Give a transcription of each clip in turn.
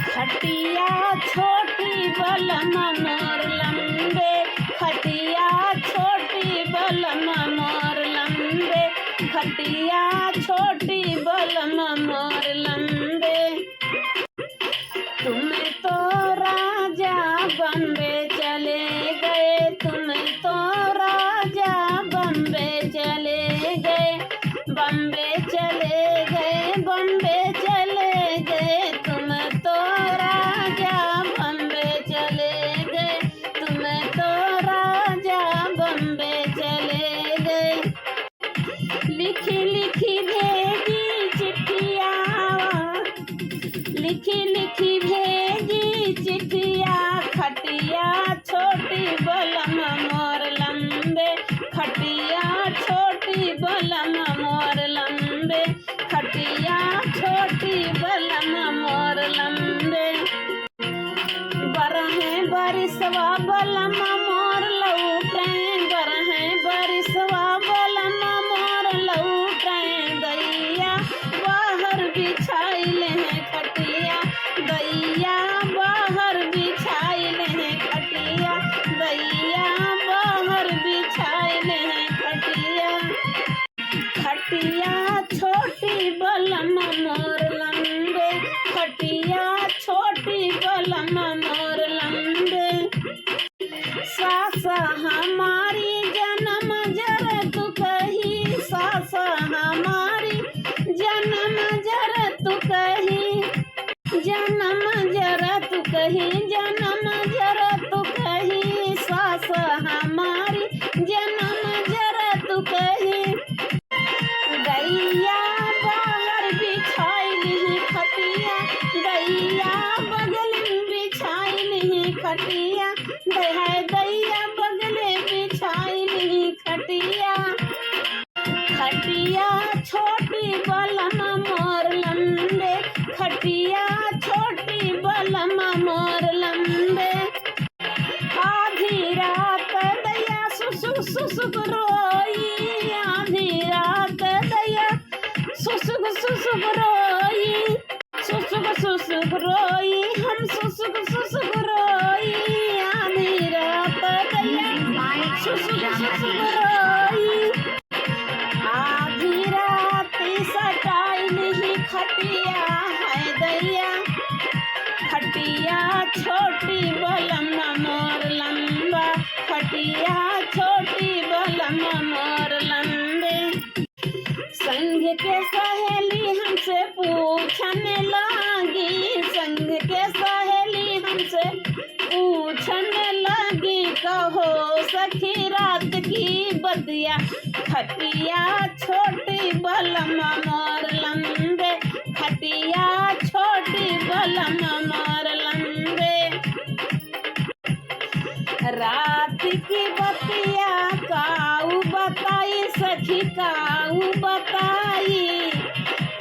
खटिया छोटी बलम मोर लंबे, खटिया छोटी बलम मोर लंबे, खटिया छोटी बलम मोर लंबे। तुम तो राजा बम्बे चले गए, तुम तो राजा बम्बे चले गए, बम्बे चले गए, बम्बे चले गए, तुम तो राजा बम्बे चले गए, तुम तो राजा बम्बे चले गए। लिखी लिखी भेजी चिट्ठिया, लिखी लिखी भेजी चिट्ठिया, खटिया छोटी बलम मोर लंबे, खटिया छोटी बलम मोर लंबे, खटिया छोटी बलम मोर लंबे। बरहे बरिसवा बलम मोर लौटे, बरहे बरिसवा बलम मोर लौटे, दैया बाहर बिछाइल है खटिया, दैया बाहर बिछाइल है खटिया, दैया बाहर बिछाइल है खटिया। खटिया छोटी बलम मोर लंबे, खटिया छोटी बलम मोर लंबे। सास हमारी जन्म जर तू कही, सास हमारी जन्म जर तू कही, जन्म जर तू कही, जन्म जर तू कही, सास हमारी जन्म जर तू कही। दैया बाहर बिछाइल खटिया, दैया बगल बिछाइल खटिया, दैया बगल बिछाइल खटिया। खटिया छोटी बलम मोर लंबे, खटिया छोटी बलम मोर लंबे। आधी रात दैया सुसुक सुसुक रोई, आधी रात दैया सुसुक सुसुक रोई, सुसुक सुसुक रोई, हम सुसुक सुसुक रोई, आधी रात दैया सुसुक सुसुक रोई। आधी रात सटाइल ही खटिया है दैया, खटिया छोटी बलम मोर लंबा, खटिया छोटी बलम मोर लंबे। संग के सहेली हमसे पूछने लगी, संग के सहेली हमसे पूछने लगी, कहो सखी रात की बतिया, खटिया छोटी बलम मोर लंबे, खटिया छोटी बलम मोर लंबे। रात की बतिया काऊ बताई सखी, काऊ बताई,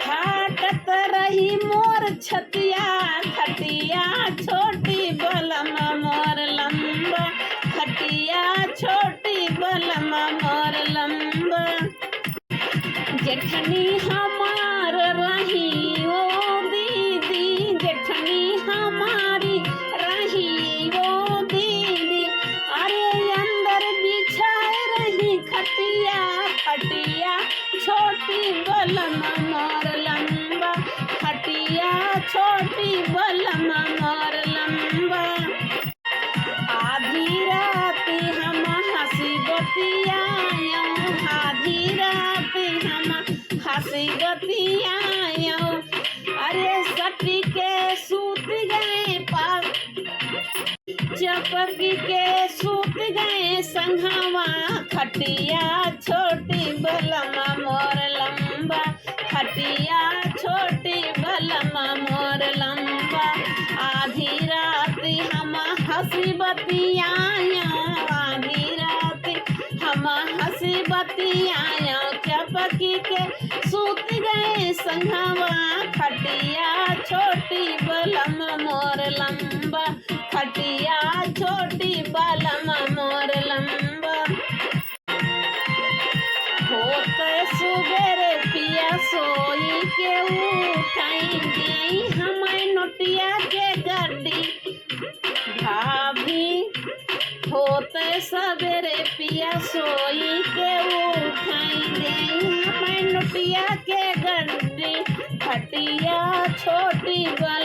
फाटत रही मोर छतिया, खटिया छोटी बलम मोर लंबा, खटिया छोटी बलम मोर लंबा। जेठनी हमार रही ओ दीदी, जेठनी हमारी रही ओ दीदी, अरे अंदर बिछाए रही खटिया, खटिया छोटी बलम मोर लंबा, खटिया छोटी बलम मोर लंबा। आधी रात हम हंसी बतियायो, आधी रात हम हंसी बतियायो, अरे सटी के सूत गए पास, चपकी के सूत गए संघवा, खटिया छोटी बलम मोर लंबा, खटिया छोटी बलम मोर लंबा। आधी रात हम हंसी बतियायो, आधी रात हम हंसी बतियायो, चपकी के सूत गए संघवा, खटिया छोटी बलम मोर लंबा, खटिया छोटी बलम मोर लंबा। होते सुबेरे पिया सोई के उठाई, हमें नोटी सवेरे पिया सोई के उठाएंगे मैं नुटिया के गड्डी खटिया छोटी बल